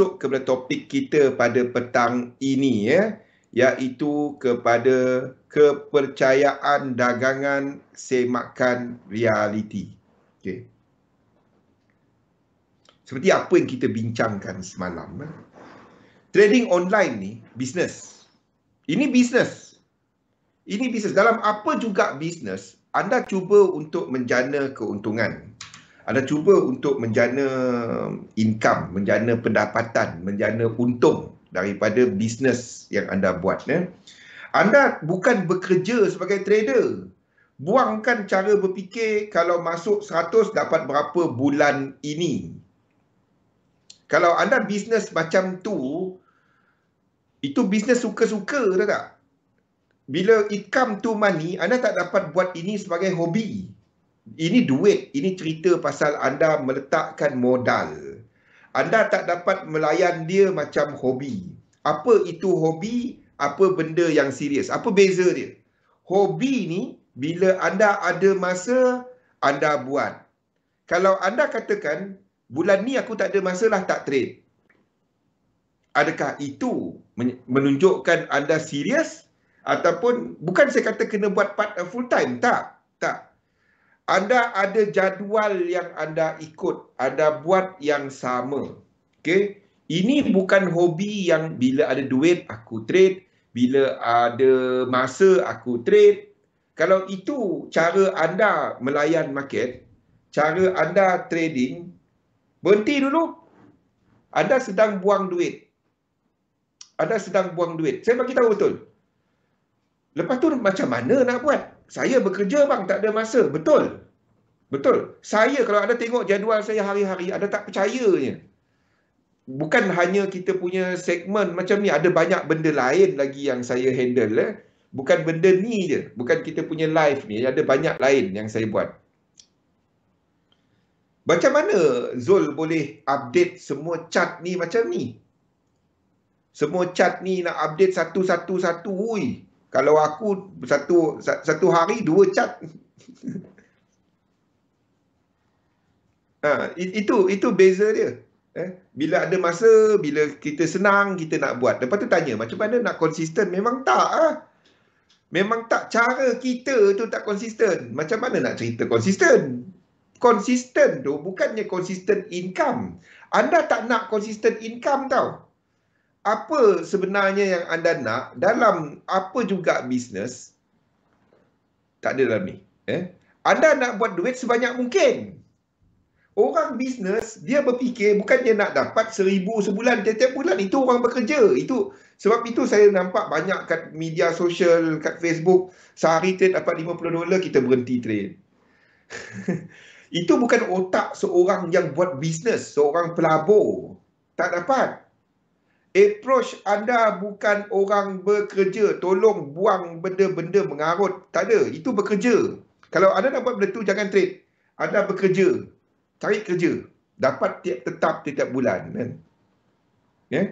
masuk kepada topik kita pada petang ini, iaitu kepada kepercayaan dagangan semakan realiti. Okey. Seperti apa yang kita bincangkan semalam. Trading online ni bisnes. Ini bisnes. Ini bisnes. Dalam apa juga bisnes, anda cuba untuk menjana keuntungan. Anda cuba untuk menjana income, menjana pendapatan, menjana untung daripada bisnes yang anda buat. Anda bukan bekerja sebagai trader. Buangkan cara berfikir kalau masuk 100 dapat berapa bulan ini. Kalau anda bisnes macam tu, itu bisnes suka-suka, tak? Bila it come to money, anda tak dapat buat ini sebagai hobi. Ini duit, ini cerita pasal anda meletakkan modal. Anda tak dapat melayan dia macam hobi. Apa itu hobi? Apa benda yang serius? Apa beza dia? Hobi ni, bila anda ada masa, anda buat. Kalau anda katakan, bulan ni aku tak ada masa lah, tak trade. Adakah itu menunjukkan anda serius? Ataupun, bukan saya kata kena buat part full time. Tak. Anda ada jadual yang anda ikut. Anda buat yang sama. Okay? Ini bukan hobi yang bila ada duit, aku trade. Bila ada masa, aku trade. Kalau itu cara anda melayan market, cara anda trading, berhenti dulu. Anda sedang buang duit. Saya bagi tahu betul. Lepas tu macam mana nak buat? Saya bekerja bang, tak ada masa. Betul. Saya, kalau anda tengok jadual saya hari-hari, anda tak percayanya. Bukan hanya kita punya segmen macam ni, ada banyak benda lain lagi yang saya handle. Bukan benda ni je. Bukan kita punya live ni, ada banyak lain yang saya buat. Macam mana Zul boleh update semua chart ni macam ni? Semua chart ni nak update satu-satu. Kalau aku satu hari 2 chart. Itu beza dia. Bila ada masa, bila kita senang, kita nak buat. Lepas tu tanya, macam mana nak konsisten? Memang tak. Memang tak. Cara kita tu tak konsisten. Macam mana nak cerita konsisten? Konsisten tu bukannya konsisten income. Anda tak nak konsisten income tau. Apa sebenarnya yang anda nak dalam apa juga bisnes? Tak ada dalam ni. Anda nak buat duit sebanyak mungkin. Orang bisnes, dia berfikir bukannya nak dapat 1,000 sebulan, tiap-tiap bulan. Itu orang bekerja. Sebab itu saya nampak banyak kat media sosial, kat Facebook, sehari trade dapat $50, kita berhenti trade. Itu bukan otak seorang yang buat bisnes, seorang pelabur. Tak dapat. Approach anda bukan orang bekerja. Tolong buang benda-benda mengarut. Tak ada. Itu bekerja. Kalau anda nak buat benda tu, jangan trade. Anda bekerja. Cari kerja. Dapat tetap tiap bulan. Kan?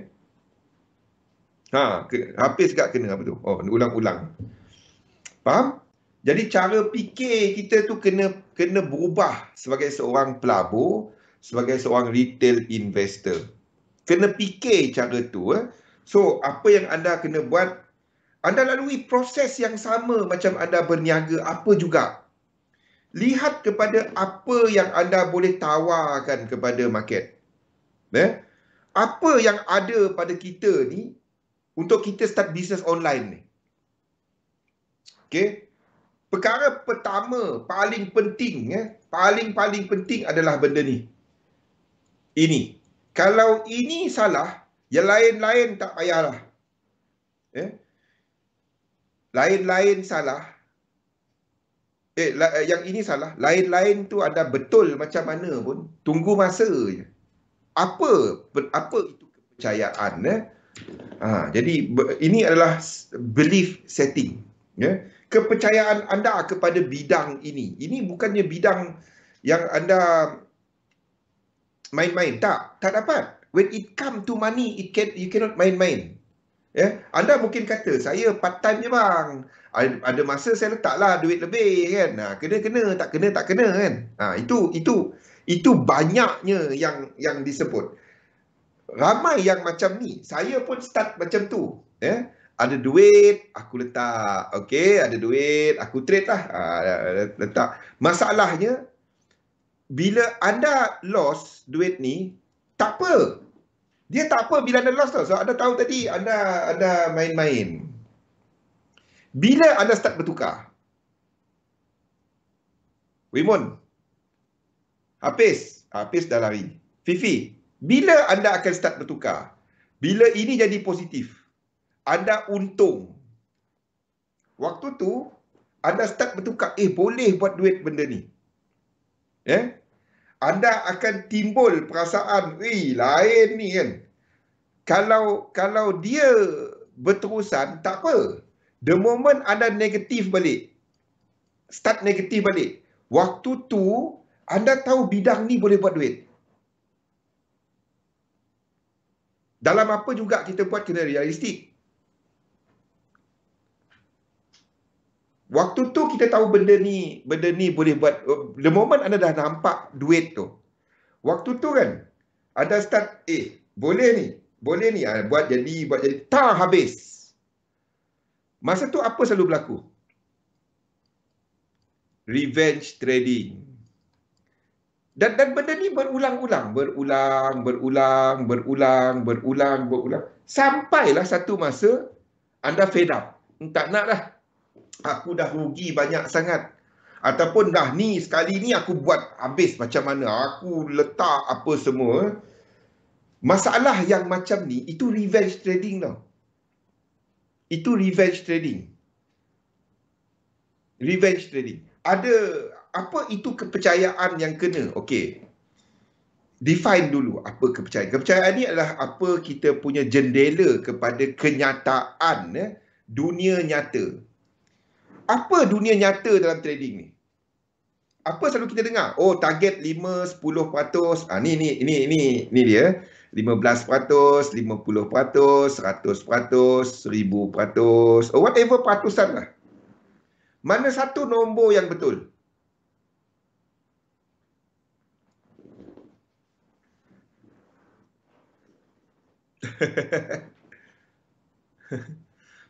Habis tak kena apa tu? Ulang-ulang. Faham? Jadi cara fikir kita tu kena berubah sebagai seorang pelabur, sebagai seorang retail investor. Kena fikir cara tu. So, apa yang anda kena buat, anda lalui proses yang sama macam anda berniaga apa juga. Lihat kepada apa yang anda boleh tawarkan kepada market. Apa yang ada pada kita ni untuk kita start bisnes online ni. Okay? Perkara pertama, paling penting, paling penting adalah benda ni. Ini. Kalau ini salah, yang lain-lain tak payahlah. Lain-lain salah. Yang ini salah. Lain-lain tu ada betul macam mana pun. Tunggu masa je. Apa itu kepercayaan? Jadi ini adalah belief setting. Kepercayaan anda kepada bidang ini. Ini bukannya bidang yang anda main-main. Tak dapat. When it come to money, you cannot main-main. Anda mungkin kata, saya part time je bang. Ada masa saya letaklah duit lebih kan. Kena, tak kena kan. Itu banyaknya yang disebut. Ramai yang macam ni. Saya pun start macam tu. Ada duit, aku letak. Okey, ada duit, aku trade lah. Letak. Masalahnya, bila anda loss duit ni, tak apa. Dia tak apa bila anda loss tau. So, anda tahu tadi, anda main-main. Bila anda start bertukar, Wimun, Hafiz dah lari. Fifi, bila anda akan start bertukar? Bila ini jadi positif, anda untung. Waktu tu, anda start bertukar, boleh buat duit benda ni. Anda akan timbul perasaan, lain ni kan. Kalau dia berterusan, tak apa. The moment anda negatif balik, start negatif balik, waktu tu, anda tahu bidang ni boleh buat duit. Dalam apa juga kita buat kena realistik. Waktu tu kita tahu benda ni boleh buat. The moment anda dah nampak duit tu, waktu tu kan, anda start, boleh ni, buat jadi, tak habis. Masa tu apa selalu berlaku? Revenge trading. Dan benda ni berulang. Sampailah satu masa, anda fed up. Tak nak dah. Aku dah rugi banyak sangat. Ataupun dah ni, sekali ni aku buat habis macam mana. Aku letak apa semua. Masalah yang macam ni, itu revenge trading tau. Itu revenge trading. Revenge trading. Ada, apa itu kepercayaan yang kena? Okey. Define dulu apa kepercayaan. Kepercayaan ni adalah apa kita punya jendela kepada kenyataan dunia nyata. Apa dunia nyata dalam trading ni? Apa selalu kita dengar? Target 5-10%. Ni dia. 15%, 50%, 100%, 1000%. Whatever peratusan lah. Mana satu nombor yang betul?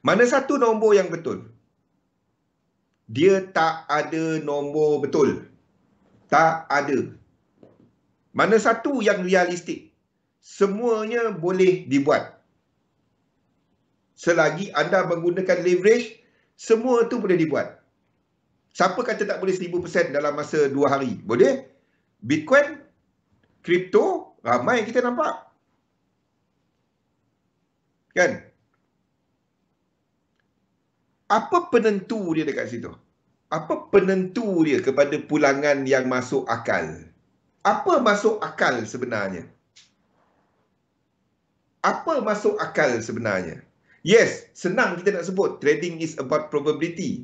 Mana satu nombor yang betul? Dia tak ada nombor betul. Tak ada. Mana satu yang realistik? Semuanya boleh dibuat. Selagi anda menggunakan leverage, semua tu boleh dibuat. Siapa kata tak boleh 1000% dalam masa 2 hari? Boleh. Bitcoin, kripto, ramai kita nampak. Kan? Apa penentu dia dekat situ? Apa penentu dia kepada pulangan yang masuk akal? Apa masuk akal sebenarnya? Apa masuk akal sebenarnya? Yes, senang kita nak sebut. Trading is about probability.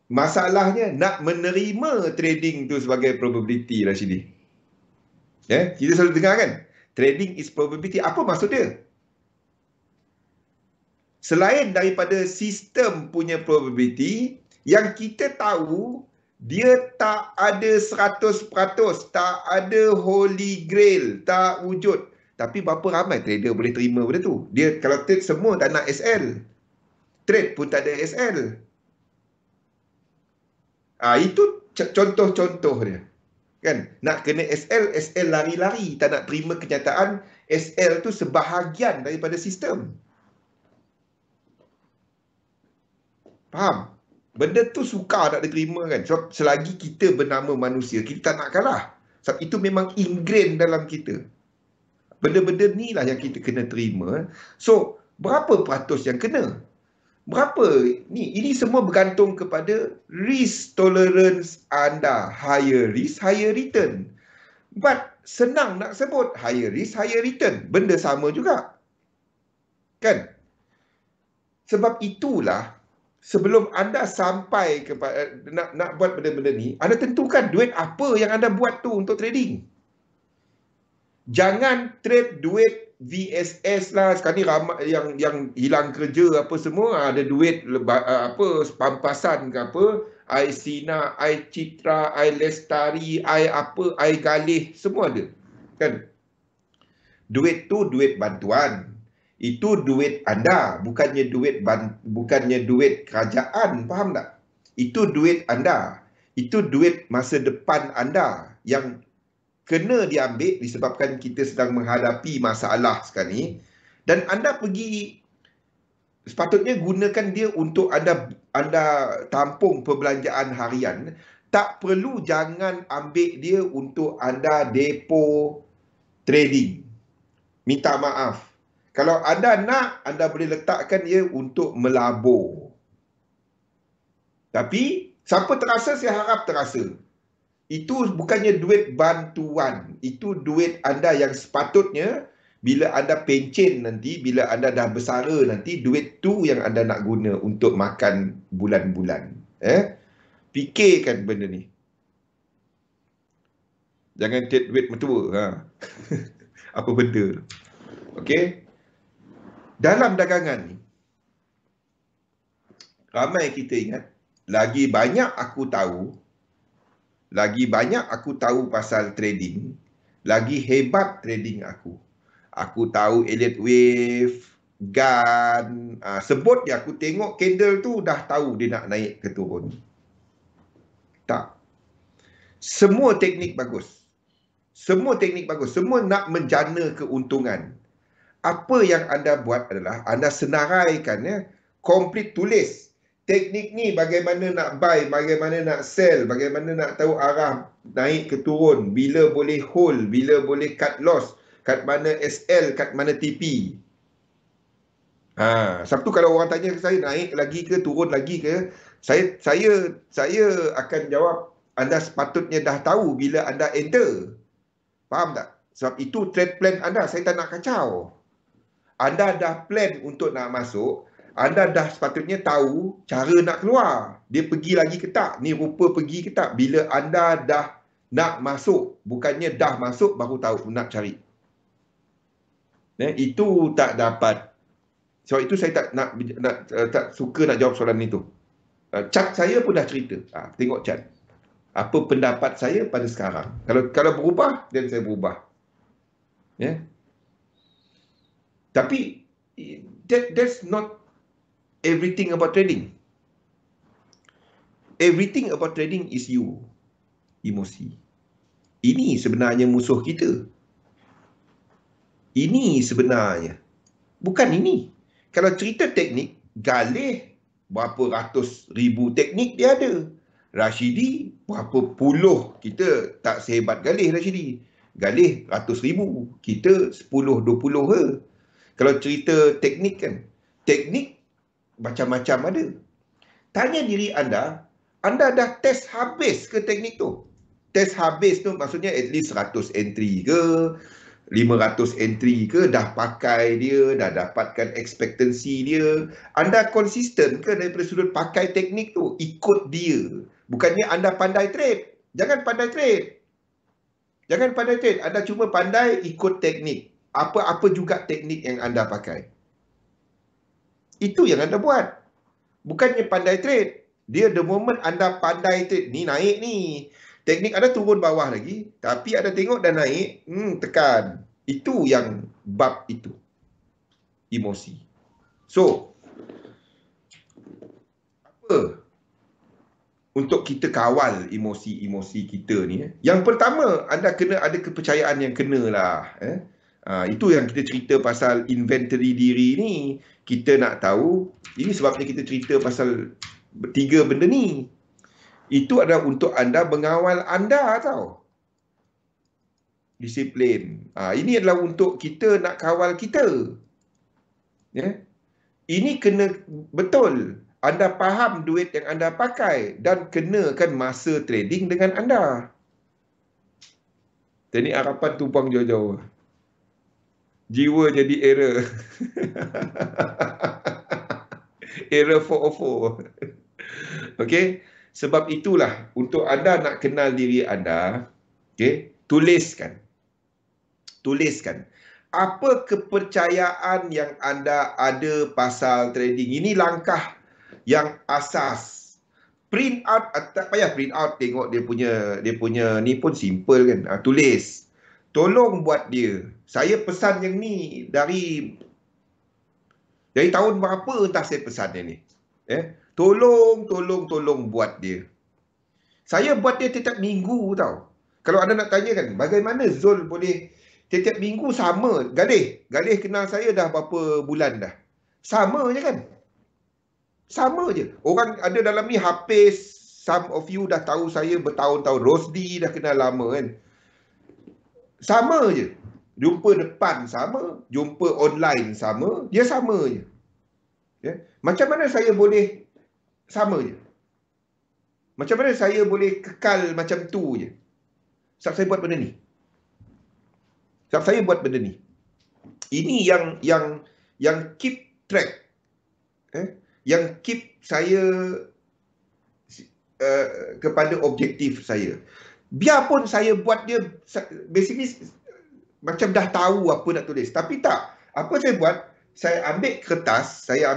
Masalahnya nak menerima trading tu sebagai probability, Rashidi. Kita selalu dengar kan? Trading is probability. Apa maksud dia? Selain daripada sistem punya probability, yang kita tahu, dia tak ada 100%, tak ada holy grail, tak wujud. Tapi berapa ramai trader boleh terima benda tu? Dia kalau trade semua tak nak SL. Trade pun tak ada SL. Itu contoh-contoh dia. Kan? Nak kena SL, SL lari-lari. Tak nak terima kenyataan, SL tu sebahagian daripada sistem. Faham? Benda tu sukar nak diterima kan. Sebab selagi kita bernama manusia, kita tak nak kalah. Sebab itu memang ingrain dalam kita. Benda-benda ni lah yang kita kena terima. So, berapa peratus yang kena? Berapa ni? Ini semua bergantung kepada risk tolerance anda. Higher risk, higher return. But senang nak sebut higher risk, higher return. Benda sama juga. Kan? Sebab itulah sebelum anda sampai kepada nak buat benda-benda ni, anda tentukan duit apa yang anda buat tu untuk trading. Jangan trade duit VSS lah. Sekarang ni ramai yang hilang kerja apa semua, ada duit apa pampasan ke apa, I Sina, I Citra, I Lestari, I apa, I Galih, semua ada. Kan? Duit tu duit bantuan. Itu duit anda, bukannya duit kerajaan, faham tak? Itu duit anda. Itu duit masa depan anda yang kena diambil disebabkan kita sedang menghadapi masalah sekarang ni, dan anda pergi, sepatutnya gunakan dia untuk anda tampung perbelanjaan harian. Tak perlu, jangan ambil dia untuk anda depo trading. Minta maaf. Kalau anda nak, anda boleh letakkan dia untuk melabur. Tapi siapa terasa, saya harap terasa. Itu bukannya duit bantuan. Itu duit anda yang sepatutnya bila anda pencen nanti, bila anda dah bersara nanti, duit tu yang anda nak guna untuk makan bulan-bulan. Fikirkan benda ni. Jangan take duit mertua. Apa benda. Okey. Dalam dagangan ni, ramai kita ingat, lagi banyak aku tahu pasal trading, lagi hebat trading aku. Aku tahu Elliott Wave, GAN, sebut je, aku tengok candle tu dah tahu dia nak naik ke turun. Tak. Semua teknik bagus. Semua nak menjana keuntungan. Apa yang anda buat adalah anda senaraikan, complete, tulis. Teknik ni bagaimana nak buy, bagaimana nak sell, bagaimana nak tahu arah naik ke turun, bila boleh hold, bila boleh cut loss, kat mana SL, kat mana TP. Sabtu kalau orang tanya ke saya, naik lagi ke, turun lagi ke, saya akan jawab, anda sepatutnya dah tahu bila anda enter. Faham tak? Sebab itu trade plan anda, saya tak nak kacau. Anda dah plan untuk nak masuk, anda dah sepatutnya tahu cara nak keluar. Dia pergi lagi ke tak? Ni rupa pergi ke tak? Bila anda dah nak masuk, bukannya dah masuk baru tahu nak cari. Itu tak dapat. Sebab itu saya tak suka nak jawab soalan itu. Cat saya pun dah cerita. Tengok cat. Apa pendapat saya pada sekarang. Kalau berubah, dan saya berubah. Tapi that's not everything about trading. Everything about trading is you. Emosi. Ini sebenarnya musuh kita. Ini sebenarnya. Bukan ini. Kalau cerita teknik, Galih berapa ratus ribu teknik dia ada. Rashidi berapa puluh. Kita tak sehebat Galih Rashidi. Galih ratus ribu. Kita 10-20 ke. Kalau cerita teknik kan, teknik macam-macam ada. Tanya diri anda dah test habis ke teknik tu? Test habis tu maksudnya at least 100 entry ke, 500 entry ke, dah pakai dia, dah dapatkan expectancy dia. Anda konsisten ke daripada sudut pakai teknik tu? Ikut dia. Bukannya anda pandai trade. Jangan pandai trade. Anda cuma pandai ikut teknik. Apa-apa juga teknik yang anda pakai. Itu yang anda buat. Bukannya pandai trade. Dia the moment anda pandai trade, ni naik ni. Teknik anda turun bawah lagi. Tapi anda tengok dah naik, tekan. Itu yang bab itu. Emosi. So, apa untuk kita kawal emosi-emosi kita ni? Yang pertama, anda kena ada kepercayaan yang kenalah. Itu yang kita cerita pasal inventory diri ni. Kita nak tahu, ini sebabnya kita cerita pasal 3 benda ni. Itu adalah untuk anda mengawal anda tau. Disiplin. Ini adalah untuk kita nak kawal kita. Ini kena betul. Anda faham duit yang anda pakai dan kenakan masa trading dengan anda. Teknik harapan tumpang jauh-jauh. Jiwa jadi error. Error 404. Okey, sebab itulah untuk anda nak kenal diri anda, tuliskan. Apa kepercayaan yang anda ada pasal trading. Ini langkah yang asas. Print out, tak payah print out, tengok dia punya ni pun simple kan. Tulis tolong buat dia. Saya pesan yang ni dari tahun berapa entah saya pesan yang ni. Tolong buat dia. Saya buat dia tiap minggu tau. Kalau anda nak tanya kan, bagaimana Zul boleh tiap minggu sama. Galih kenal saya dah berapa bulan dah. Sama je kan? Sama je. Orang ada dalam ni Hafiz, some of you dah tahu saya bertahun-tahun. Rosdi dah kenal lama kan. Sama je. Jumpa depan sama, jumpa online sama, dia sama je. Ya? Macam mana saya boleh sama je? Macam mana saya boleh kekal macam tu je? Sebab saya buat benda ni. Ini yang keep track. Yang keep saya kepada objektif saya. Biarpun saya buat dia basically macam dah tahu apa nak tulis, tapi tak. Apa saya buat? Saya ambil kertas, saya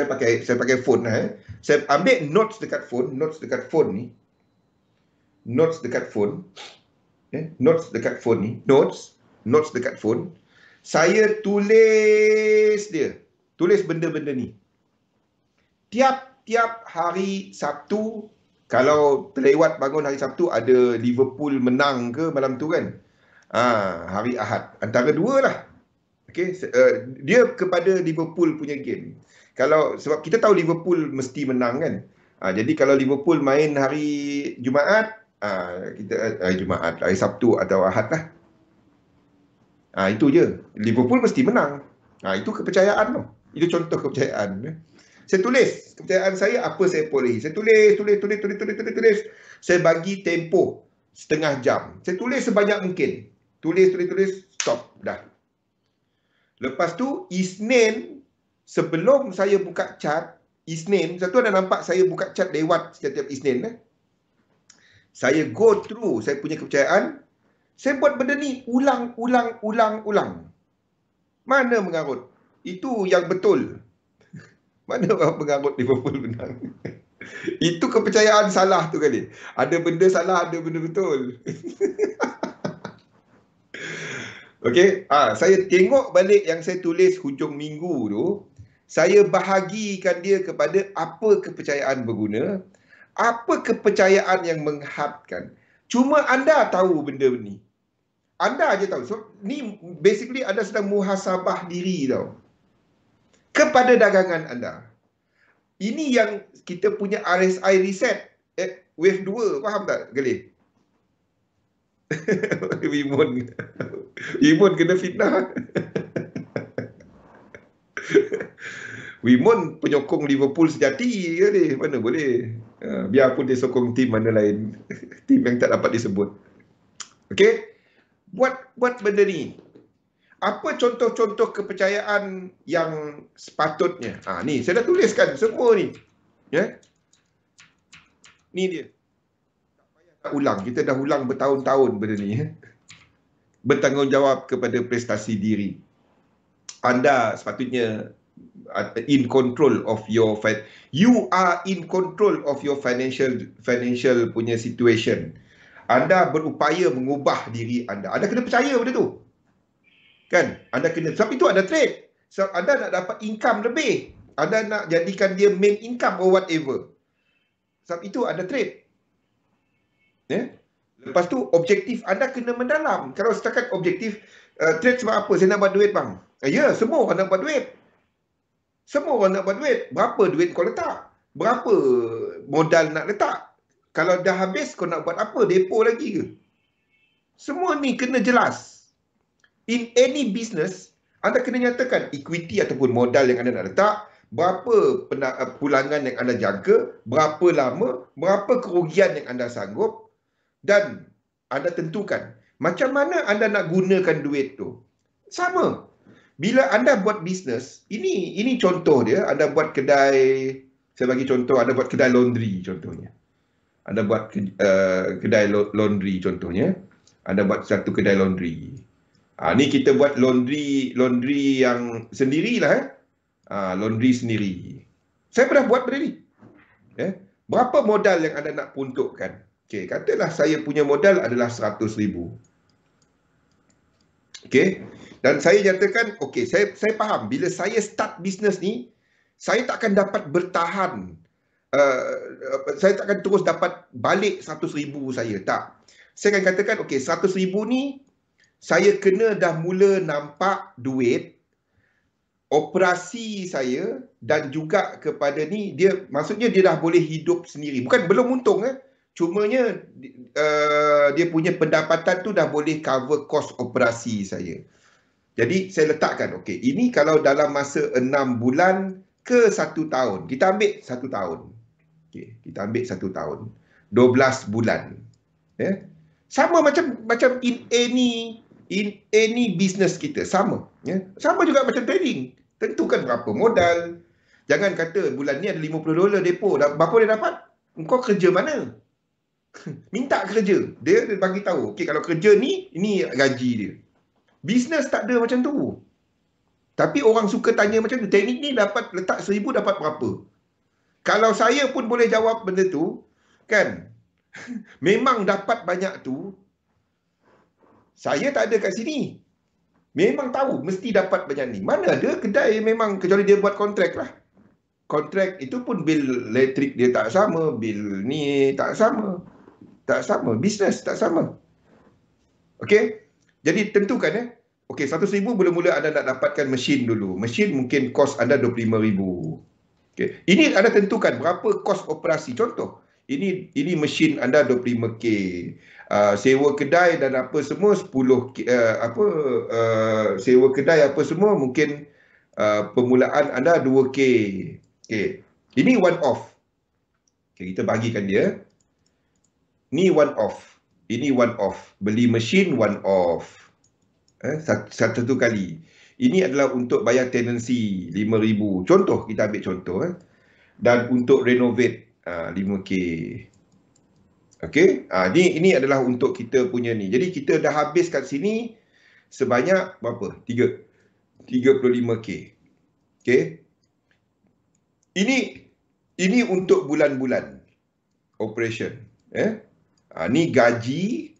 pakai phone lah. Saya ambil notes dekat phone ni. Notes dekat phone ni. Notes dekat phone. Saya tulis dia. Tulis benda-benda ni. Tiap hari Sabtu, kalau terlewat bangun hari Sabtu, ada Liverpool menang ke malam tu kan? Hari Ahad. Antara dua lah. Okay? Dia kepada Liverpool punya game. Sebab kita tahu Liverpool mesti menang kan? Jadi kalau Liverpool main hari Jumaat, hari Sabtu atau Ahad lah. Itu je. Liverpool mesti menang. Itu kepercayaan tau. Itu contoh kepercayaan. Saya tulis kepercayaan saya, apa saya boleh. Saya tulis. Saya bagi tempoh setengah jam. Saya tulis sebanyak mungkin. Tulis, stop. Dah. Lepas tu, Isnin, sebelum saya buka chat, satu anda nampak saya buka chat lewat setiap Isnin. Saya go through saya punya kepercayaan. Saya buat benda ni ulang. Mana mengarut? Itu yang betul. Mana mengarut Liverpool menang? Itu kepercayaan salah tu kali. Ada benda salah, ada benda betul. Okey, saya tengok balik yang saya tulis hujung minggu tu. Saya bahagikan dia kepada apa kepercayaan berguna, apa kepercayaan yang menghadkan. Cuma anda tahu benda ni. Anda aja tahu. So, ni basically anda sedang muhasabah diri tau. Kepada dagangan anda. Ini yang kita punya RSI reset. Wave 2, faham tak, Galih? Wimon kena fitnah. Wimon penyokong Liverpool sejati ke dia? Mana boleh. Biarpun dia sokong tim mana lain. Tim yang tak dapat disebut. Okey? Buat benda ni. Apa contoh-contoh kepercayaan yang sepatutnya? Ni, saya dah tuliskan semua ni. Ya? Ni dia. Tak payah nak ulang. Kita dah ulang bertahun-tahun benda ni. Bertanggungjawab kepada prestasi diri. Anda sepatutnya in control of your you are in control of your financial punya situation. Anda berupaya mengubah diri anda. Anda kena percaya benda tu. Kan? Anda kena, sebab itu ada trade. Sebab anda nak dapat income lebih. Anda nak jadikan dia main income or whatever. Sebab itu ada trade. Lepas tu objektif anda kena mendalam. Kalau setakat objektif trade sebab apa? Saya nak buat duit bang. Ya, semua orang nak buat duit. Semua orang nak buat duit. Berapa duit kau letak? Berapa modal nak letak? Kalau dah habis kau nak buat apa? Depo lagi ke? Semua ni kena jelas. In any business, anda kena nyatakan equity ataupun modal yang anda nak letak, berapa pulangan yang anda jangka, berapa lama, berapa kerugian yang anda sanggup, dan anda tentukan macam mana anda nak gunakan duit tu. Sama. Bila anda buat bisnes, ini contoh dia, anda buat kedai, saya bagi contoh, anda buat kedai laundry contohnya. Anda buat kedai laundry contohnya. Anda buat satu kedai laundry. Ni kita buat laundry yang sendirilah. Laundry sendiri. Saya pernah buat benda ni. Berapa modal yang anda nak peruntukkan? Okay, katalah saya punya modal adalah 100,000. Okey. Dan saya nyatakan, okey, saya faham bila saya start bisnes ni, saya tak akan dapat bertahan. Saya tak akan terus dapat balik 100,000 saya. Tak. Saya akan katakan, okey, 100,000 ni saya kena dah mula nampak duit operasi saya dan juga kepada ni dia, maksudnya dia dah boleh hidup sendiri. Bukan belum untung cumanya dia punya pendapatan tu dah boleh cover kos operasi saya. Jadi saya letakkan, okey, ini kalau dalam masa 6 bulan ke 1 tahun. Kita ambil 1 tahun. Okey, kita ambil 1 tahun. 12 bulan. Ya. Sama macam in any business kita, sama, ya. Sama juga macam trading. Tentukan berapa modal. Jangan kata bulan ni ada $50 depo, berapa dia dapat? Engkau kerja mana? Minta kerja. Dia bagi tahu, okey, kalau kerja ni, ini gaji dia. Bisnes tak ada macam tu. Tapi orang suka tanya macam tu. Teknik ni dapat letak 1,000 dapat berapa? Kalau saya pun boleh jawab benda tu, kan? Memang dapat banyak tu, saya tak ada kat sini. Memang tahu mesti dapat banyak ni. Mana ada kedai memang, kecuali dia buat kontrak lah. Kontrak itu pun bil elektrik dia tak sama, bil ni tak sama. Tak sama, bisnes tak sama. Okey? Jadi tentukan okey, 100,000 mula-mula anda nak dapatkan mesin dulu. Mesin mungkin kos anda 25,000. Okey. Ini anda tentukan berapa kos operasi. Contoh, ini mesin anda 25k. Sewa kedai dan apa semua 10k, sewa kedai apa semua mungkin permulaan anda 2k. Okey. Ini one off. Okay, kita bagikan dia. Ni one off. Ini one off. Beli mesin one off. Satu kali. Ini adalah untuk bayar tenancy 5,000. Contoh, kita ambil contoh. Dan untuk renovate 5k. Okey, ini adalah untuk kita punya ni. Jadi kita dah habis kat sini sebanyak berapa? 35k. Okey. Ini untuk bulan-bulan operation. Ni gaji,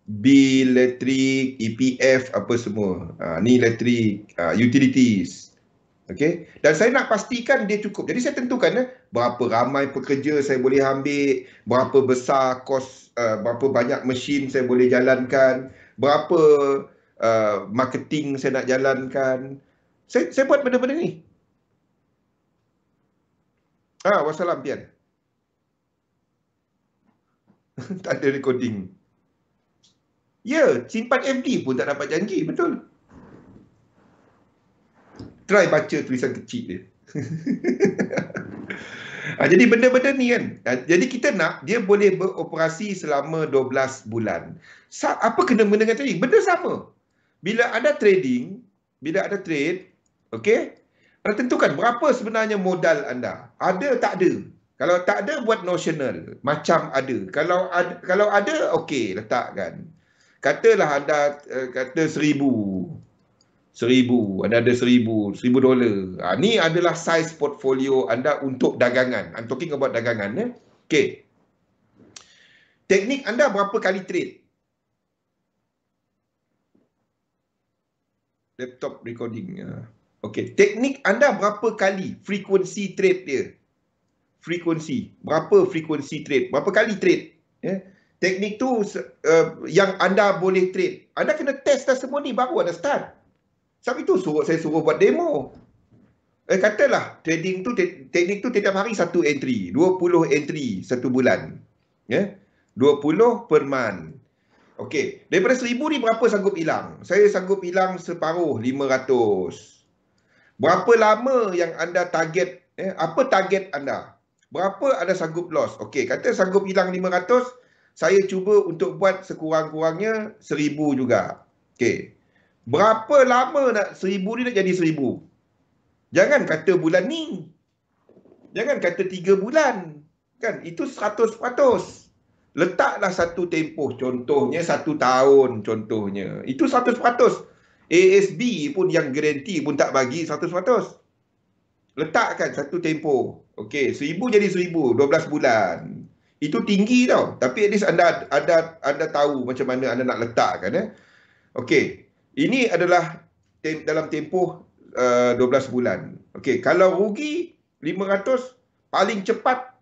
bil elektrik, EPF apa semua. Ni elektrik, utilities. Okey, dan saya nak pastikan dia cukup. Jadi saya tentukan berapa ramai pekerja saya boleh ambil, berapa besar kos, berapa banyak mesin saya boleh jalankan, berapa marketing saya nak jalankan. Saya buat benda-benda ni. Wassalam Pian. Tak ada recording. Ya, simpan FD pun tak dapat janji, betul. Try baca tulisan kecil dia. Jadi benda-benda ni kan. Jadi kita nak dia boleh beroperasi selama 12 bulan. Apa kena dengan trading? Benda sama. Bila ada trading, bila ada trade, okey, anda tentukan berapa sebenarnya modal anda. Ada tak ada? Kalau tak ada, buat notional. Macam ada. Kalau ada, okey, letakkan. Katalah anda kata 1,000. Anda ada $1,000. Ni adalah size portfolio anda untuk dagangan. I'm talking about dagangan. Okay. Teknik anda berapa kali trade? Laptop recording. Okay. Teknik anda berapa kali frekuensi trade dia? Frekuensi. Berapa frekuensi trade? Berapa kali trade? Teknik tu yang anda boleh trade. Anda kena test dah semua ni baru anda start. Sebab itu saya suruh buat demo. Katalah trading tu, teknik tu setiap hari 1 entry, 20 entry 1 bulan. 20 per month. Okey, daripada 1,000 ni berapa sanggup hilang? Saya sanggup hilang separuh, 500. Berapa lama yang anda target? Apa target anda? Berapa anda sanggup loss? Okey, kata sanggup hilang 500, saya cuba untuk buat sekurang-kurangnya 1,000 juga. Okey. Berapa lama nak 1,000 ni nak jadi 1,000? Jangan kata bulan ni. Jangan kata 3 bulan. Kan? Itu 100%. Letaklah satu tempoh. Contohnya 1 tahun. Contohnya. Itu 100%. ASB pun yang garanti pun tak bagi 100%. Letakkan satu tempoh. Okey, 1,000 jadi 1,000. 12 bulan. Itu tinggi tau. Tapi at least anda tahu macam mana anda nak letakkan. Okey. Ini adalah dalam tempoh 12 bulan. Okey, kalau rugi 500 paling cepat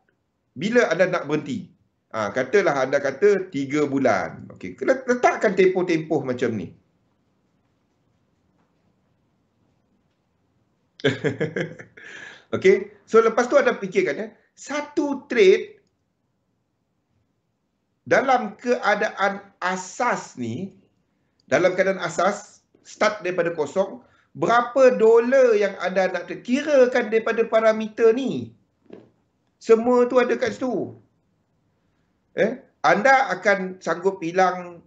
bila anda nak berhenti? Katalah anda kata 3 bulan. Okey, letakkan tempoh-tempoh macam ni. Okey, so lepas tu anda fikirkan satu trade dalam keadaan asas ni, dalam keadaan asas start daripada kosong, berapa dolar yang anda nak kirakan daripada parameter ni? Semua tu ada kat situ. Anda akan sanggup hilang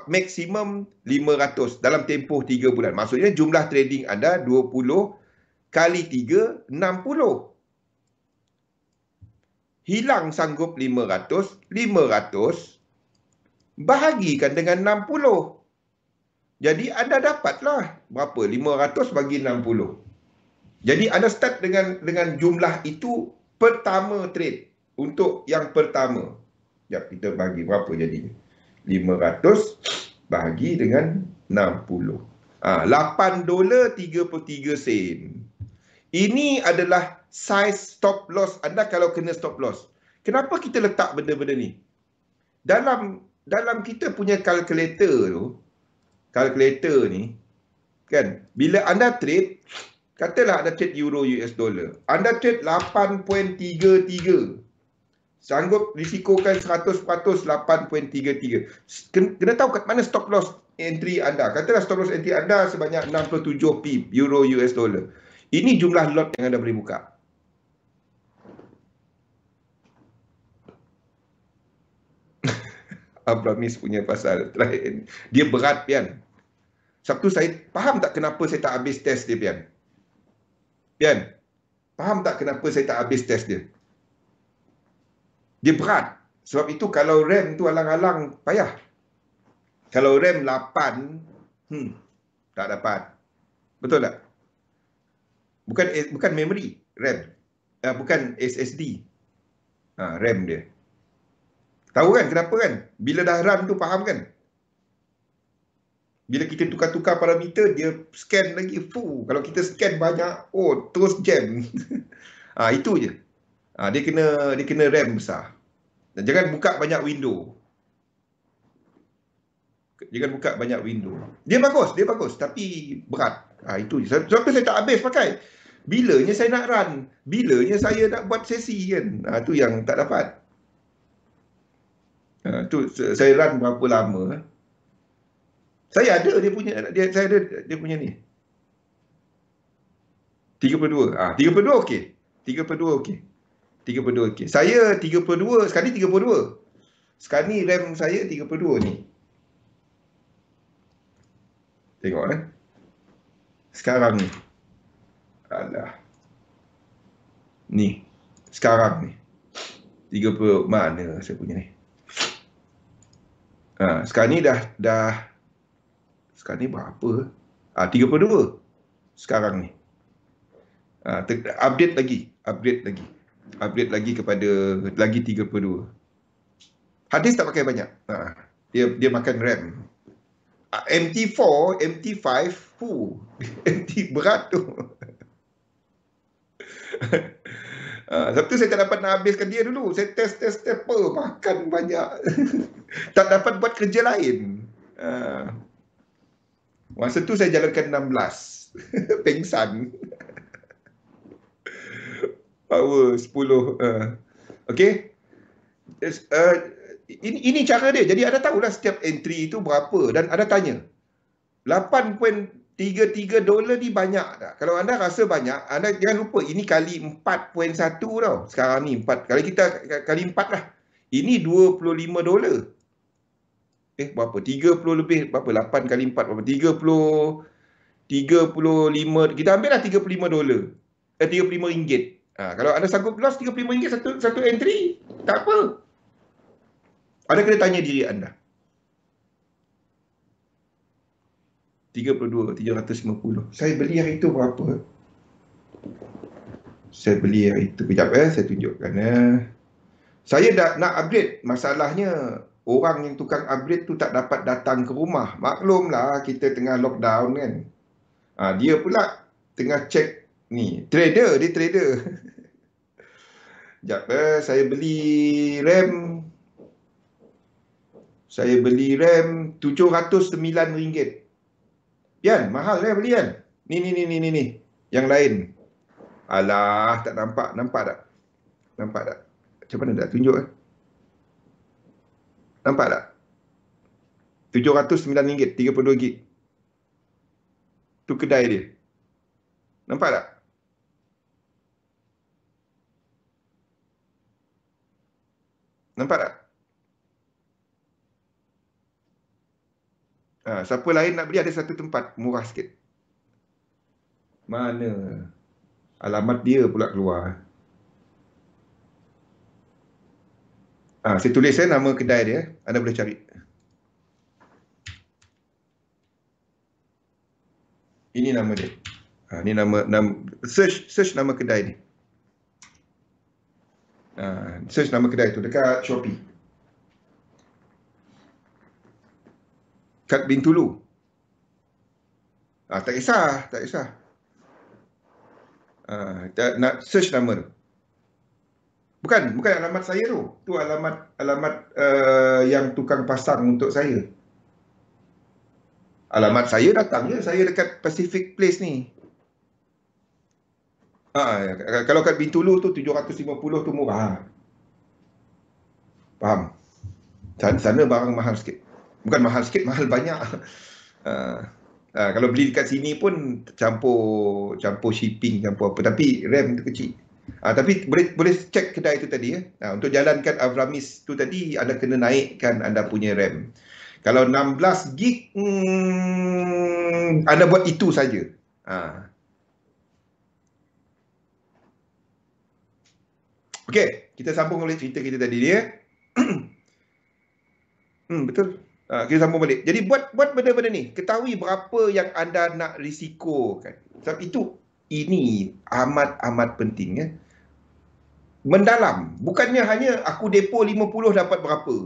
maksimum 500 dalam tempoh 3 bulan. Maksudnya jumlah trading anda 20 kali 3, 60. Hilang sanggup 500, 500 bahagikan dengan 60. Jadi anda dapatlah berapa? 500 bagi 60. Jadi anda start dengan jumlah itu pertama trade. Untuk yang pertama. Sekejap, kita bagi berapa jadinya? 500 bahagi dengan 60. 8 dolar 33 sen. Ini adalah size stop loss anda kalau kena stop loss. Kenapa kita letak benda-benda ni? Dalam kita punya kalkulator tu, kalkulator ni, kan, bila anda trade, katalah anda trade euro US dollar, anda trade 8.33. Sanggup risikokan 100% 8.33. Kena tahu kat mana stop loss entry anda. Katalah stop loss entry anda sebanyak 67 pip euro US dollar. Ini jumlah lot yang anda boleh buka. Abramis punya pasal terakhir. Dia berat, Pian. Sabtu saya faham tak kenapa saya tak habis test dia, Pian? Pian, faham tak kenapa saya tak habis test dia? Dia berat. Sebab itu kalau RAM tu alang-alang payah. Kalau RAM 8, tak dapat. Betul tak? Bukan memory, RAM. Bukan SSD. RAM dia. Tahu kan kenapa kan? Bila dah run tu faham kan? Bila kita tukar-tukar parameter, dia scan lagi. Kalau kita scan banyak, terus jam. Itu je. Dia kena RAM besar. Dan jangan buka banyak window. Jangan buka banyak window. Dia bagus, tapi berat. Itu je. Sebab tu saya tak habis pakai. Bilanya saya nak run? Bilanya saya nak buat sesi kan? Itu yang tak dapat. Tu saya run berapa lama? Saya ada dia punya ni. 32. 32 okey. 32 okey. 32 okey. Saya 32, sekali 32. Sekarang ni RAM saya 32 ni. Tengok sekarang ni. Alah. Ni. Sekarang ni. 30 mana saya punya ni? Sekarang ni dah sekarang ni berapa? 32. Sekarang ni. Update lagi kepada lagi 32. Hard disk tak pakai banyak. Dia makan RAM. MT4, MT5, MT berat tu. Sebab tu saya tak dapat nak habiskan dia dulu. Saya test makan banyak. Tak dapat buat kerja lain. Masa tu saya jalankan 16. Pengsan. Power 10. Okey. Ini cara dia. Jadi anda tahulah setiap entry itu berapa. Dan anda tanya. 8.33 dolar ni banyak tak? Kalau anda rasa banyak, anda jangan lupa. Ini kali 4.1 tau. Sekarang ni 4. Kalau kita kali 4 lah. Ini 25 dolar. Berapa? 30 lebih. Berapa? 8 kali 4. Berapa? 35. Kita ambil lah 35 dolar. 35 ringgit. Kalau anda sanggup loss 35 ringgit satu entry, tak apa. Anda kena tanya diri anda. 32, 350. Saya beli hari itu berapa? Saya beli hari itu. Kejap saya tunjukkan. Saya dah nak upgrade. Masalahnya orang yang tukang upgrade tu tak dapat datang ke rumah. Maklumlah kita tengah lockdown kan. Dia pula tengah check ni. Dia trader. Sekejap, saya beli RAM. Saya beli RAM RM709. Yan, mahal beli kan? Ni. Yang lain. Alah, tak nampak. Nampak tak? Nampak tak? Macam mana dah tunjuk Nampak tak? RM709, 32GB. Tu kedai dia. Nampak tak? Nampak tak? Siapa lain nak beli ada satu tempat murah sikit. Mana? Alamat dia pula keluar. Saya tulis nama kedai dia. Anda boleh cari. Ini nama dia. Ini nama search nama kedai ni. Search nama kedai tu dekat Shopee. Kat Bintulu. Tak kisah. Nak search nama tu. Bukan alamat saya tu. Tu alamat yang tukang pasang untuk saya. Alamat saya datang je. Saya dekat Pacific Place ni. Kalau kat Bintulu tu 750 tu murah. Faham? Sana barang mahal sikit. Bukan mahal sikit, mahal banyak. Kalau beli dekat sini pun campur shipping, campur apa. Tapi RAM tu kecil. Tapi boleh cek kedai tu tadi. Untuk jalankan Avramis tu tadi, anda kena naikkan anda punya RAM. Kalau 16GB, anda buat itu saja. Okey, kita sambung oleh cerita kita tadi dia. Betul. Kita sambung balik. Jadi buat benda-benda ni. Ketahui berapa yang anda nak risikokan. Sebab itu, ini amat penting. Mendalam. Bukannya hanya aku depo 50 dapat berapa.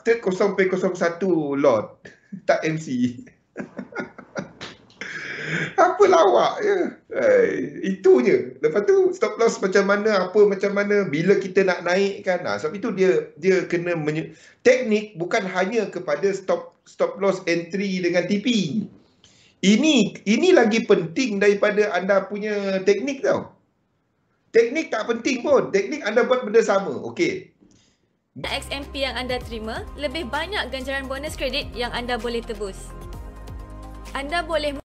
Trade 0.01 lot. Tak MC. Apa lawak je. Itu je. Lepas tu stop loss macam mana, bila kita nak naikkan. Sebab itu dia kena teknik bukan hanya kepada stop loss entry dengan TP. Ini lagi penting daripada anda punya teknik tau. Teknik tak penting pun. Teknik anda buat benda sama. Okey. XMP yang anda terima, lebih banyak ganjaran bonus kredit yang anda boleh tebus. Anda boleh